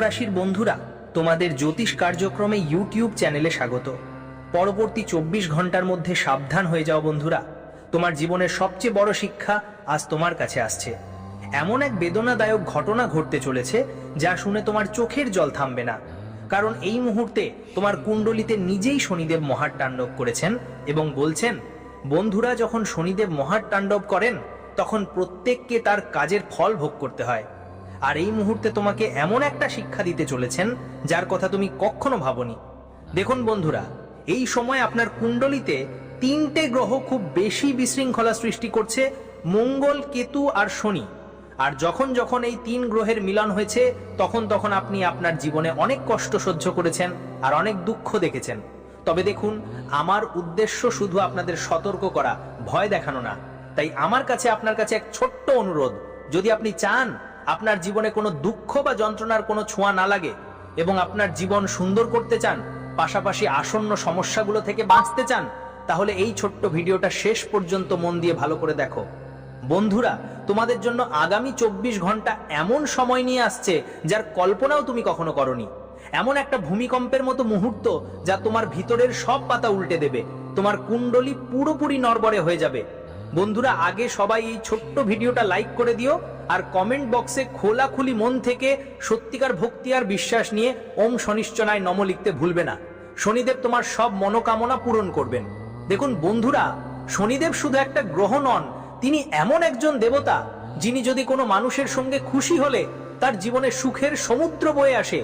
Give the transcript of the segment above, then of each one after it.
রাশির বন্ধুরা, তোমাদের জ্যোতিষ কার্যক্রমে ইউটিউব চ্যানেলে স্বাগত। পরবর্তী 24 ঘন্টার মধ্যে সাবধান হয়ে যাও বন্ধুরা, তোমার জীবনের সবচেয়ে বড় শিক্ষা আজ তোমার কাছে আসছে। এমন এক বেদনাদায়ক ঘটনা ঘটতে চলেছে যা শুনে তোমার চোখের জল থামবে না। কারণ এই মুহূর্তে তোমার কুণ্ডলিতে নিজেই শনিদেব মহাতাণ্ডব করেছেন এবং বলছেন, বন্ধুরা, যখন শনিদেব মহাতাণ্ডব করেন তখন প্রত্যেককে তার কাজের ফল ভোগ করতে হয়। আর এই মুহূর্তে তোমাকে এমন একটা শিক্ষা দিতে চলেছেন যার কথা তুমি কখনো ভাবনি। দেখুন বন্ধুরা, এই সময় আপনার কুণ্ডলিতে 3টে গ্রহ খুব বেশি বিশৃঙ্খলা সৃষ্টি করছে, মঙ্গল, কেতু আর শনি। আর যখন যখন এই 3 গ্রহের মিলন হয়েছে তখন তখন আপনি আপনার জীবনে অনেক কষ্ট সহ্য করেছেন আর অনেক দুঃখ দেখেছেন। তবে দেখুন, আমার উদ্দেশ্য শুধু আপনাদের সতর্ক করা, ভয় দেখানো না। তাই আমার কাছে আপনার কাছে এক ছোট্ট অনুরোধ, যদি আপনি চান আপনার জীবনে কোনো দুঃখ বা যন্ত্রণার কোনো ছোঁয়া না লাগে এবং আপনার জীবন সুন্দর করতে চান, পাশাপাশি আসন্ন সমস্যাগুলো থেকে বাঁচতে চান, তাহলে এই ছোট্ট ভিডিওটা শেষ পর্যন্ত মন দিয়ে ভালো করে দেখো। বন্ধুরা, তোমাদের জন্য আগামী 24 ঘন্টা এমন সময় নিয়ে আসছে যার কল্পনাও তুমি কখনো করনি। এমন একটা ভূমিকম্পের মতো মুহূর্ত যা তোমার ভিতরের সব পাতা উল্টে দেবে, তোমার কুণ্ডলী পুরোপুরি নড়বড়ে হয়ে যাবে। বন্ধুরা, আগে সবাই এই ছোট্ট ভিডিওটা লাইক করে দিও আর কমেন্ট বক্সে খোলাখুলি মন থেকে সত্যিকার ভক্তি আর বিশ্বাস নিয়ে ওম শনিশ্চরায় নমঃ লিখতে ভুলবে না। শনিদেব তোমার সব মনোকামনা পূরণ করবেন। দেখুন বন্ধুরা, শনিদেব শুধু একটা গ্রহ নন, তিনি এমন একজন দেবতা যিনি যদি কোনো মানুষের সঙ্গে খুশি হলে তার জীবনে সুখের সমুদ্র বয়ে আসে,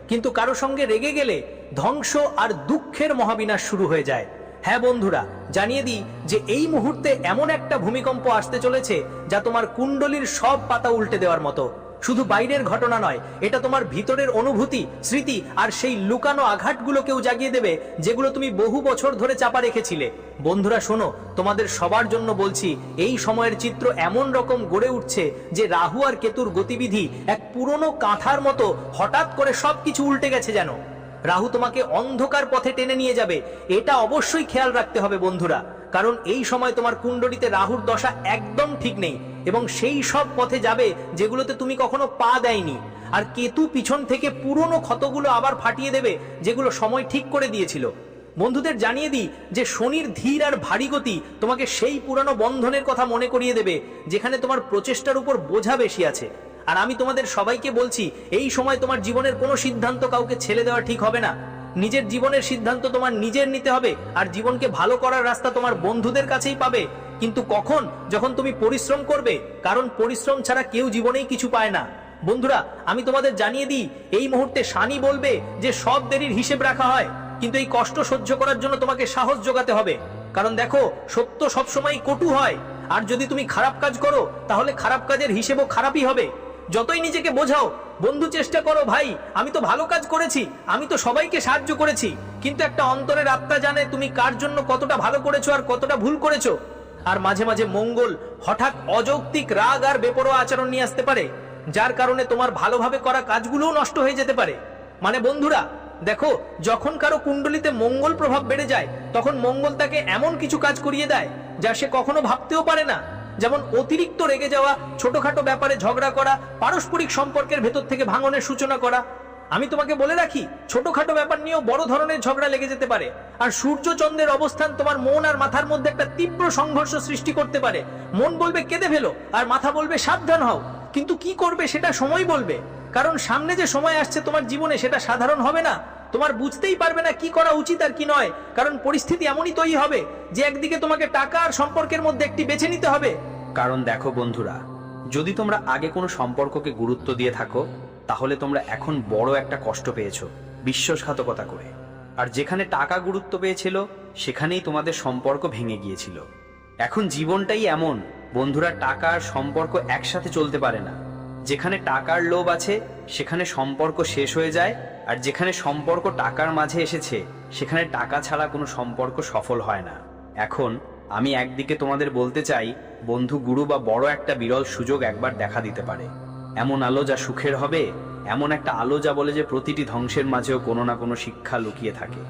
কিন্তু কারো সঙ্গে রেগে গেলে ধ্বংস আর দুঃখের মহাবিনাশ শুরু হয়ে যায়। হ্যাঁ বন্ধুরা, জানিয়ে দিই যে এই মুহূর্তে এমন একটা ভূমিকম্প আসতে চলেছে যা তোমার কুণ্ডলীর সব পাতা উল্টে দেওয়ার মতো। শুধু বাইরের ঘটনা নয়, এটা তোমার ভিতরের অনুভূতি, স্মৃতি আর সেই লুকানো আঘাতগুলোকেও জাগিয়ে দেবে যেগুলো তুমি বহু বছর ধরে চাপা রেখেছিলে। বন্ধুরা শোনো, তোমাদের সবার জন্য বলছি, এই সময়ের চিত্র এমন রকম গড়ে উঠছে যে রাহু আর কেতুর গতিবিধি এক পুরনো কাঁথার মতো হঠাৎ করে সবকিছু উল্টে গেছে যেন। রাহু তোমাকে অন্ধকার পথে টেনে নিয়ে যাবে, এটা অবশ্যই খেয়াল রাখতে হবে বন্ধুরা। কারণ এই সময় তোমার কুণ্ডলিতে রাহুর দশা একদম ঠিক নেই এবং সেই সব পথে যাবে যেগুলোতে তুমি কখনো পা দেয়নি। আর কেতু পিছন থেকে পুরনো ক্ষতগুলো আবার ফাটিয়ে দেবে যেগুলো সময় ঠিক করে দিয়েছিল। বন্ধুদের জানিয়ে দিই যে শনির ধীর আর ভারী গতি তোমাকে সেই পুরানো বন্ধনের কথা মনে করিয়ে দেবে যেখানে তোমার প্রচেষ্টার উপর বোঝা বেশি আছে। আর আমি তোমাদের সবাইকে বলছি, এই সময় তোমার জীবনের কোনো সিদ্ধান্ত কাউকে ছেড়ে দেওয়া ঠিক হবে না। নিজের জীবনের সিদ্ধান্ত তোমার নিজের নিতে হবে আর জীবনকে ভালো করার রাস্তা তোমার বন্ধুদের কাছেই পাবে। কিন্তু কখন? যখন তুমি পরিশ্রম করবে, কারণ পরিশ্রম ছাড়া কেউ জীবনেই কিছু পায় না। বন্ধুরা, আমি তোমাদের জানিয়ে দিই, এই মুহূর্তে শনি বলবে যে সব দেরির হিসেব রাখা হয়, কিন্তু এই কষ্ট সহ্য করার জন্য তোমাকে সাহস জোগাতে হবে। কারণ দেখো, সত্য সবসময় কটু হয়, আর যদি তুমি খারাপ কাজ করো তাহলে খারাপ কাজের হিসেবও খারাপই হবে। যতই নিজেকে বোঝাও, বন্ধু চেষ্টা করো, ভাই আমি তো ভালো কাজ করেছি, আমি তো সবাইকে সাহায্য করেছি, কিন্তু একটা অন্তরের আত্মা জানে তুমি কার জন্য কতটা ভালো করেছো আর কতটা ভুল করেছো। আর মাঝে মাঝে মঙ্গল হঠাৎ অযৌক্তিক রাগ আর বেপরোয়া আচরণ নিয়ে আসতে পারে, যার কারণে তোমার ভালোভাবে করা কাজগুলোও নষ্ট হয়ে যেতে পারে। মানে বন্ধুরা দেখো, যখন কারো কুণ্ডলিতে মঙ্গল প্রভাব বেড়ে যায় তখন মঙ্গল তাকে এমন কিছু কাজ করিয়ে দেয় যা সে কখনো ভাবতেও পারে না। যেমন অতিরিক্ত রেগে যাওয়া, ছোটখাটো ব্যাপারে ঝগড়া করা, পারস্পরিক সম্পর্কের ভেতর থেকে ভাঙনের সূচনা করা। আমি তোমাকে বলে রাখি, ছোটখাটো ব্যাপার নিয়েও বড় ধরনের ঝগড়া লেগে যেতে পারে। আর সূর্য চন্দ্রের অবস্থান তোমার মন আর মাথার মধ্যে একটা তীব্র সংঘর্ষ সৃষ্টি করতে পারে। মন বলবে কেঁদে ফেলো আর মাথা বলবে সাবধান হও, কিন্তু কি করবে সেটা সময় বলবে। কারণ সামনে যে সময় আসছে তোমার জীবনে সেটা সাধারণ হবে না। তোমার বুঝতেই পারবে না কি করা উচিত আর কি নয়, কারণ পরিস্থিতি এমনই তৈরি হবে যে একদিকে তোমাকে টাকা আর সম্পর্কের মধ্যে একটি বেছে নিতে হবে। কারণ দেখো বন্ধুরা, যদি তোমরা আগে কোনো সম্পর্ককে গুরুত্ব দিয়ে থাকো তাহলে তোমরা এখন বড় একটা কষ্ট পেয়েছো বিশ্বাসঘাতকতা করে। আর যেখানে টাকা গুরুত্ব পেয়েছিল সেখানেই তোমাদের সম্পর্ক ভেঙে গিয়েছিল। এখন জীবনটাই এমন বন্ধুরা, টাকা আর সম্পর্ক একসাথে চলতে পারে না। যেখানে টাকার লোভ আছে সেখানে সম্পর্ক শেষ হয়ে যায়, আর যেখানে সম্পর্ক টাকার মাঝে এসেছে সেখানে টাকা ছাড়া কোনো সম্পর্ক সফল হয় না। এখন আমি একদিকে তোমাদের বলতে চাই, বন্ধু, গুরু বা বড় একটা বিরল সুযোগ একবার দেখা দিতে পারে। এমন আলো যা সুখের হবে, এমন একটা আলো যা বলে যে প্রতিটি ধ্বংসের মাঝেও কোনো না কোনো শিক্ষা লুকিয়ে থাকে।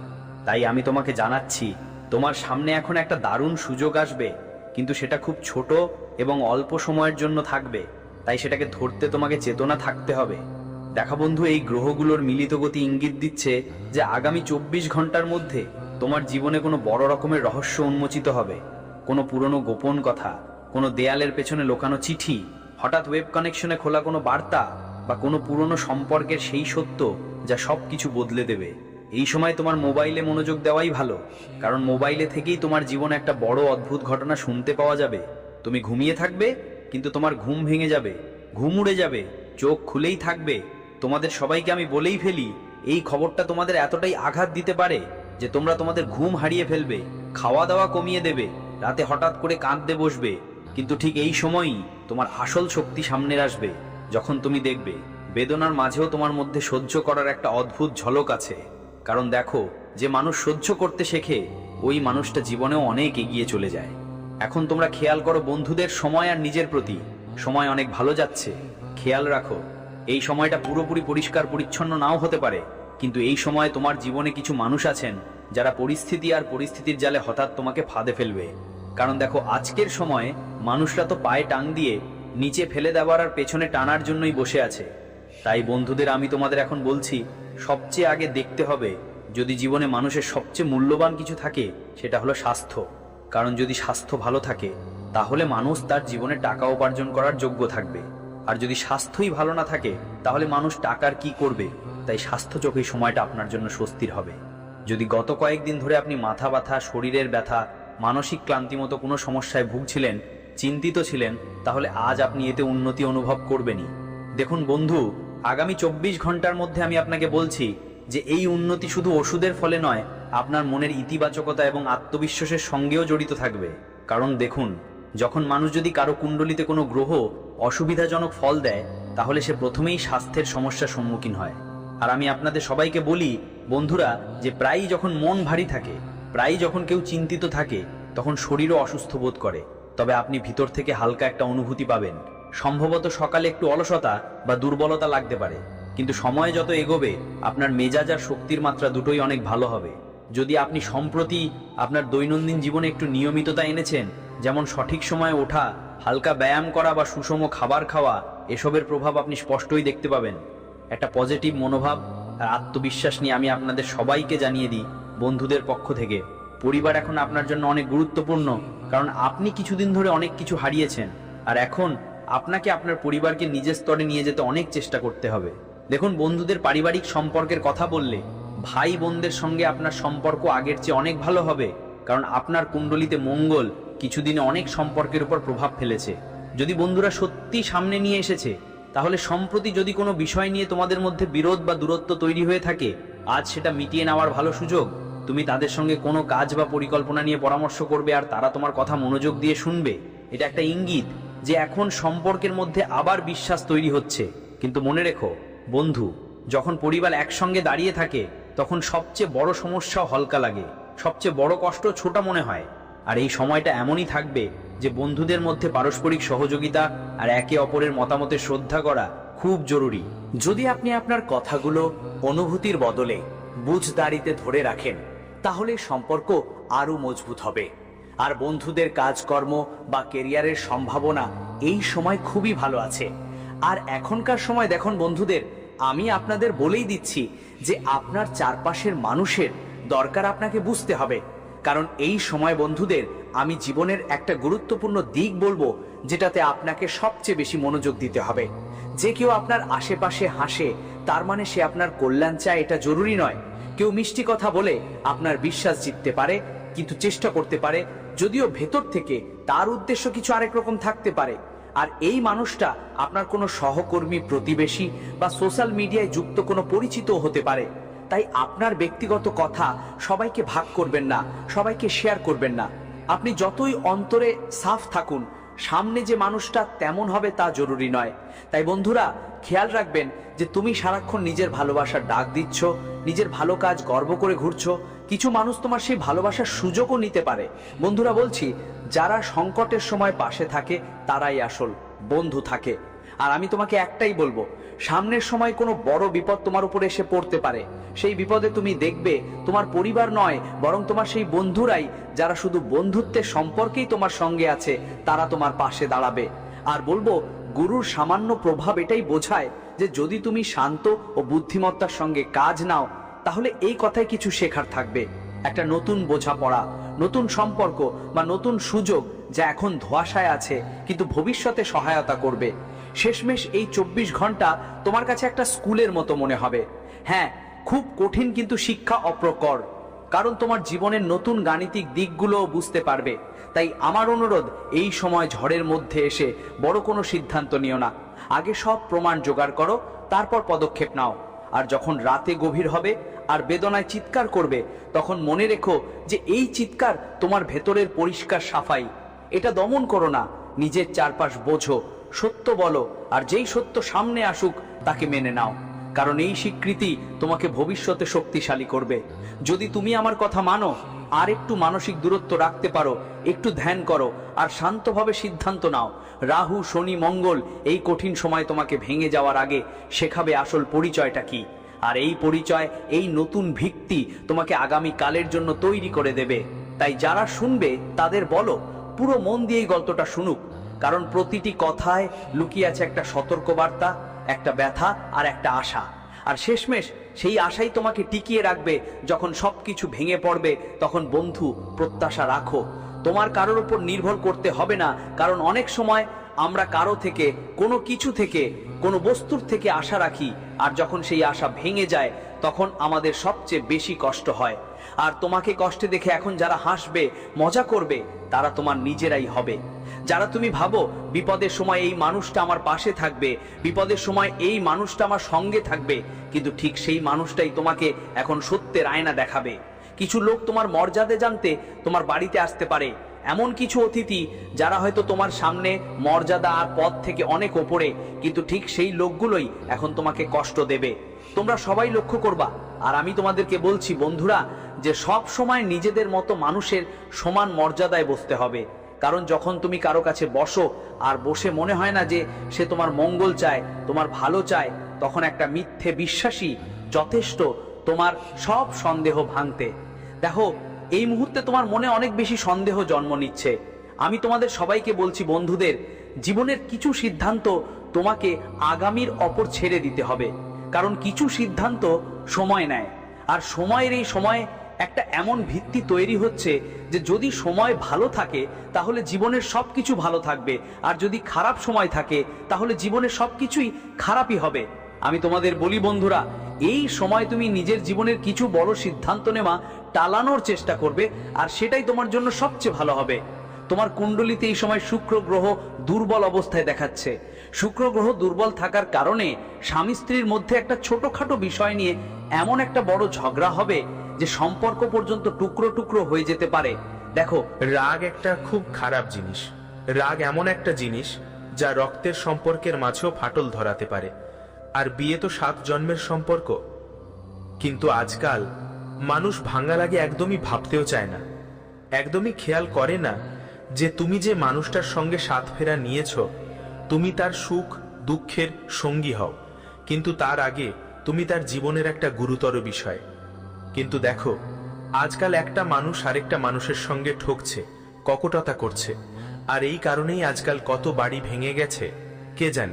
তাই আমি তোমাকে জানাচ্ছি, তোমার সামনে এখন একটা দারুণ সুযোগ আসবে, কিন্তু সেটা খুব ছোট এবং অল্প সময়ের জন্য থাকবে। তাই সেটাকে ধরতে তোমাকে চেতনা থাকতে হবে। দেখা বন্ধু, এই গ্রহগুলোর মিলিত গতি ইঙ্গিত দিচ্ছে যে আগামী 24 ঘন্টার মধ্যে তোমার জীবনে কোনো বড় রকমের রহস্য উন্মোচিত হবে। কোনো পুরনো গোপন কথা, কোনো দেয়ালের পেছনে লোকানো চিঠি, হঠাৎ ওয়েব কানেকশনে খোলা কোনো বার্তা, বা কোনো পুরনো সম্পর্কের সেই সত্য যা সবকিছু বদলে দেবে। এই সময় তোমার মোবাইলে মনোযোগ দেওয়াই ভালো, কারণ মোবাইলে থেকেই তোমার জীবনে একটা বড় অদ্ভুত ঘটনা শুনতে পাওয়া যাবে। তুমি ঘুমিয়ে থাকবে, কিন্তু তোমার ঘুম ভেঙে যাবে, ঘুম উড়ে যাবে, চোখ খুলেই থাকবে। তোমাদের সবাইকে আমি বলেই ফেলি, এই খবরটা তোমাদের এতটাই আঘাত দিতে পারে যে তোমরা তোমাদের ঘুম হারিয়ে ফেলবে, খাওয়া দাওয়া কমিয়ে দেবে, রাতে হঠাৎ করে কাঁদতে বসবে। কিন্তু ঠিক এই সময়ই তোমার আসল শক্তি সামনে আসবে, যখন তুমি দেখবে বেদনার মাঝেও তোমার মধ্যে সহ্য করার একটা অদ্ভুত ঝলক আছে। কারণ দেখো, যে মানুষ সহ্য করতে শেখে ওই মানুষটা জীবনেও অনেক এগিয়ে চলে যায়। এখন তোমরা খেয়াল করো বন্ধুদের সময় আর নিজের প্রতি। সময় অনেক ভালো যাচ্ছে, খেয়াল রাখো। এই সময়টা পুরোপুরি পরিষ্কার পরিচ্ছন্ন নাও হতে পারে, কিন্তু এই সময় তোমার জীবনে কিছু মানুষ আছেন যারা পরিস্থিতি আর পরিস্থিতির জালে হঠাৎ তোমাকে ফাঁদে ফেলবে। কারণ দেখো, আজকের সময়ে মানুষরা তো পায়ে টাং দিয়ে নিচে ফেলে দেওয়ার আর পেছনে টানার জন্যই বসে আছে। তাই বন্ধুদের আমি তোমাদের এখন বলছি, সবচেয়ে আগে দেখতে হবে, যদি জীবনে মানুষের সবচেয়ে মূল্যবান কিছু থাকে সেটা হলো স্বাস্থ্য। কারণ যদি স্বাস্থ্য ভালো থাকে তাহলে মানুষ তার জীবনে টাকা উপার্জন করার যোগ্য থাকবে, আর যদি স্বাস্থ্যই ভালো না থাকে তাহলে মানুষ টাকার কি করবে। তাই স্বাস্থ্য চোখেই সময়টা আপনার জন্য স্বস্তির হবে। যদি গত কয়েকদিন ধরে আপনি মাথা ব্যথা, শরীরের ব্যথা, মানসিক ক্লান্তি মতো কোনো সমস্যায় ভুগছিলেন, চিন্তিত ছিলেন, তাহলে আজ আপনি এতে উন্নতি অনুভব করবেনই। দেখুন বন্ধু, আগামী 24 ঘন্টার মধ্যে আমি আপনাকে বলছি যে এই উন্নতি শুধু ওষুধের ফলে নয়, আপনার মনের ইতিবাচকতা এবং আত্মবিশ্বাসের সঙ্গেও জড়িত থাকবে। কারণ দেখুন, যখন মানুষ যদি কারো কুণ্ডলিতে কোনো গ্রহ অসুবিধাজনক ফল দেয়, তাহলে সে প্রথমেই স্বাস্থ্যের সমস্যার সম্মুখীন হয়। আর আমি আপনাদের সবাইকে বলি বন্ধুরা, যে প্রায়ই যখন মন ভারী থাকে, প্রায়ই যখন কেউ চিন্তিত থাকে, তখন শরীরও অসুস্থ বোধ করে। তবে আপনি ভিতর থেকে হালকা একটা অনুভূতি পাবেন। সম্ভবত সকালে একটু অলসতা বা দুর্বলতা লাগতে পারে, কিন্তু সময় যত এগোবে আপনার মেজাজ আর শক্তির মাত্রা দুটোই অনেক ভালো হবে। যদি আপনি সম্প্রতি আপনার দৈনন্দিন জীবনে একটু নিয়মিততা এনেছেন, যেমন সঠিক সময়ে ওঠা, হালকা ব্যায়াম করা বা সুষম খাবার খাওয়া, এসবের প্রভাব আপনি স্পষ্টই দেখতে পাবেন। একটা পজিটিভ মনোভাব আর আত্মবিশ্বাস নিয়ে আমি আপনাদের সবাইকে জানিয়ে দিই, বন্ধুদের পক্ষ থেকে, পরিবার এখন আপনার জন্য অনেক গুরুত্বপূর্ণ। কারণ আপনি কিছুদিন ধরে অনেক কিছু হারিয়েছেন, আর এখন আপনাকে আপনার পরিবারকে নিজের স্তরে নিয়ে যেতে অনেক চেষ্টা করতে হবে। দেখুন, বন্ধুদের পারিবারিক সম্পর্কের কথা বললে ভাই বোনদের সঙ্গে আপনার সম্পর্ক আগের চেয়ে অনেক ভালো হবে। কারণ আপনার কুণ্ডলিতে মঙ্গল কিছুদিনে অনেক সম্পর্কের উপর প্রভাব ফেলেছে। যদি বন্ধুরা সত্যি সামনে নিয়ে এসেছে, তাহলে সম্প্রতি যদি কোনো বিষয় নিয়ে তোমাদের মধ্যে বিরোধ বা দূরত্ব তৈরি হয়ে থাকে, আজ সেটা মিটিয়ে নেওয়ার ভালো সুযোগ। তুমি তাদের সঙ্গে কোনো কাজ বা পরিকল্পনা নিয়ে পরামর্শ করবে, আর তারা তোমার কথা মনোযোগ দিয়ে শুনবে। এটা একটা ইঙ্গিত যে এখন সম্পর্কের মধ্যে আবার বিশ্বাস তৈরি হচ্ছে। কিন্তু মনে রেখো বন্ধু, যখন পরিবার একসঙ্গে দাঁড়িয়ে থাকে, তখন সবচেয়ে বড় সমস্যাও হালকা লাগে, সবচেয়ে বড় কষ্ট ছোট মনে হয়। আর এই সময়টা এমনই থাকবে যে বন্ধুদের মধ্যে পারস্পরিক সহযোগিতা আর একে অপরের মতামতের শ্রদ্ধা করা খুব জরুরি। যদি আপনি আপনার কথাগুলো অনুভূতির বদলে বুঝদারিতে ধরে রাখেন, তাহলে সম্পর্ক আরো মজবুত হবে। আর বন্ধুদের কাজকর্ম বা কেরিয়ারের সম্ভাবনা এই সময় খুবই ভালো আছে। আর এখনকার সময় দেখুন বন্ধুদের, আমি আপনাদের বলেই দিচ্ছি যে আপনার চারপাশের মানুষের দরকার আপনাকে বুঝতে হবে। কারণ এই সময় বন্ধুদের আমি জীবনের একটা গুরুত্বপূর্ণ দিক বলবো, যেটাতে আপনাকে সবচেয়ে বেশি মনোযোগ দিতে হবে। যে কেউ আপনার আশেপাশে হাসে, তার মানে সে আপনার কল্যাণ চায়, এটা জরুরি নয়। কেউ মিষ্টি কথা বলে আপনার বিশ্বাস জিততে পারে, কিন্তু চেষ্টা করতে পারে, যদিও ভেতর থেকে তার উদ্দেশ্য কিছু আরেক রকম থাকতে পারে। আর এই মানুষটা আপনার কোনো সহকর্মী, প্রতিবেশী বা সোশ্যাল মিডিয়ায় যুক্ত কোনো পরিচিত হতে পারে। তাই আপনার ব্যক্তিগত কথা সবাইকে ভাগ করবেন না, সবাইকে শেয়ার করবেন না। আপনি যতই অন্তরে সাফ থাকুন, সামনে যে মানুষটা তেমন হবে তা জরুরি নয়। তাই বন্ধুরা, খেয়াল রাখবেন যে তুমি সারাক্ষণ নিজের ভালোবাসার ডাক দিচ্ছ, নিজের ভালো কাজ গর্ব করে ঘুরছো। কিছু মানুষ তোমার সেই ভালোবাসার সুযোগও নিতে পারে। বন্ধুরা বলছি, যারা সংকটের সময় পাশে থাকে তারাই আসল বন্ধু থাকে। আর আমি তোমাকে একটাই বলবো, সামনের সময় কোনো বড় বিপদ তোমার উপরে এসে পড়তে পারে। সেই বিপদে তুমি দেখবে তোমার পরিবার নয়, বরং তোমার সেই বন্ধুরাই, যারা শুধু বন্ধুত্বের সম্পর্কেই তোমার সঙ্গে আছে, তারা তোমার পাশে দাঁড়াবে। আর বলবো, গুরুর সামান্য প্রভাব এটাই বোঝায় যে যদি তুমি শান্ত ও বুদ্ধিমত্তার সঙ্গে কাজ নাও তাহলে এই কথায় কিছু শেখার থাকবে, একটা নতুন বোঝাপড়া, নতুন সম্পর্ক বা নতুন সুযোগ যা এখন ধোঁয়াশায় আছে কিন্তু ভবিষ্যতে সহায়তা করবে। শেষমেশ এই 24 ঘন্টা তোমার কাছে একটা স্কুলের মতো মনে হবে। হ্যাঁ, খুব কঠিন কিন্তু শিক্ষা অপ্রকর, কারণ তোমার জীবনের নতুন গাণিতিক দিকগুলোও বুঝতে পারবে। তাই আমার অনুরোধ, এই সময় ঝড়ের মধ্যে এসে বড় কোনো সিদ্ধান্ত নিও না। আগে সব প্রমাণ জোগাড় করো, তারপর পদক্ষেপ নাও। আর যখন রাতে গভীর হবে আর বেদনায় চিৎকার করবে, তখন মনে রেখো যে এই চিৎকার তোমার ভেতরের পরিষ্কার সাফাই। এটা দমন করো না, নিজের চারপাশ বোঝো, সত্য বলো, আর যেই সত্য সামনে আসুক তাকে মেনে নাও, কারণ এই স্বীকৃতি তোমাকে ভবিষ্যতে শক্তিশালী করবে। যদি তুমি আমার কথা মানো, আর একটু মানসিক দূরত্ব রাখতে পারো, একটু ধ্যান করো আর শান্তভাবে সিদ্ধান্ত নাও, রাহু, শনি, মঙ্গল এই কঠিন সময় তোমাকে ভেঙে যাওয়ার আগে শেখাবে আসল পরিচয়টা কি। আর এই পরিচয়, এই নতুন ভিত্তি তোমাকে আগামী কালের জন্য তৈরি করে দেবে। তাই যারা শুনবে তাদের বলো, পুরো মন দিয়ে এই গল্পটা শুনুক, কারণ প্রতিটি কথায় লুকিয়ে আছে একটা সতর্কবার্তা, একটা ব্যথা আর একটা আশা। আর শেষমেশ সেই আশাই তোমাকে টিকিয়ে রাখবে। যখন সবকিছু ভেঙে পড়বে তখন বন্ধু, প্রত্যাশা রাখো, তোমার কারোর উপর নির্ভর করতে হবে না। কারণ অনেক সময় আমরা কারো থেকে, কোনো কিছু থেকে, কোনো বস্তুর থেকে আশা রাখি, আর যখন সেই আশা ভেঙে যায় তখন আমাদের সবচেয়ে বেশি কষ্ট হয়। আর তোমাকে কষ্টে দেখে এখন যারা হাসবে, মজা করবে, তারা তোমার নিজেরাই হবে। যারা তুমি ভাবো বিপদের সময় এই মানুষটা আমার পাশে থাকবে, বিপদের সময় এই মানুষটা আমার সঙ্গে থাকবে, কিন্তু ঠিক সেই মানুষটাই তোমাকে এখন সত্যের আয়না দেখাবে। কিছু লোক তোমার মর্যাদা জানতে তোমার বাড়িতে আসতে পারে, এমন কিছু অতিথি যারা হয়তো তোমার সামনে মর্যাদা আর পদ থেকে অনেক ওপরে, কিন্তু ঠিক সেই লোকগুলোই এখন তোমাকে কষ্ট দেবে। তোমরা সবাই লক্ষ্য করবা। আর আমি তোমাদেরকে বলছি বন্ধুরা, যে সব সময় নিজেদের মতো মানুষের সমান মর্যাদায় বসতে হবে। কারণ যখন তুমি কারো কাছে বসো আর বসে মনে হয় না যে সে তোমার মঙ্গল চায়, তোমার ভালো চায়, তখন একটা মিথ্যে বিশ্বাসী যথেষ্ট তোমার সব সন্দেহ ভাঙতে। দেখো, এই মুহূর্তে তোমার মনে অনেক বেশি সন্দেহ জন্ম নিচ্ছে। আমি তোমাদের সবাইকে বলছি বন্ধুদের, জীবনের কিছু সিদ্ধান্ত তোমাকে আগামীর অপর ছেড়ে দিতে হবে, কারণ কিছু সিদ্ধান্ত সময় নেয়। আর সময়ের এই সময় একটা এমন ভিত্তি তৈরি হচ্ছে যে যদি সময় ভালো থাকে তাহলে জীবনের সবকিছু ভালো থাকবে, আর যদি খারাপ সময় থাকে তাহলে জীবনের সবকিছুই খারাপই হবে। আমি তোমাদের বলি বন্ধুরা, এই সময় তুমি নিজের জীবনের কিছু বড় সিদ্ধান্ত নেওয়া টালানোর চেষ্টা করবে, আর সেটাই তোমার জন্য সবচেয়ে ভালো হবে। তোমার কুণ্ডলিতে এই সময় শুক্র গ্রহ দুর্বল অবস্থায় দেখাচ্ছে। শুক্র গ্রহ দুর্বল থাকার কারণে স্বামী স্ত্রীর মধ্যে একটা ছোটখাটো বিষয় নিয়ে এমন একটা বড় ঝগড়া হবে যে সম্পর্ক পর্যন্ত টুকরো টুকরো হয়ে যেতে পারে। দেখো, রাগ একটা খুব খারাপ জিনিস। রাগ এমন একটা জিনিস যা রক্তের সম্পর্কের মাঝেও ফাটল ধরাতে পারে। আর বিয়ে তো 7 জন্মের সম্পর্ক। কিন্তু আজকাল মানুষ ভাঙা লাগে একদমই ভাবতেও চায় না, একদমই খেয়াল করে না যে তুমি যে মানুষটার সঙ্গে 7 ফেরা নিয়েছ, তুমি তার সুখ দুঃখের সঙ্গী হও, কিন্তু তার আগে তুমি তার জীবনের একটা গুরুতর বিষয়। কিন্তু দেখো, আজকাল একটা মানুষ আরেকটা মানুষের সঙ্গে ঠকছে, কপটতা করছে, আর এই কারণেই আজকাল কত বাড়ি ভেঙে গেছে কে জানে।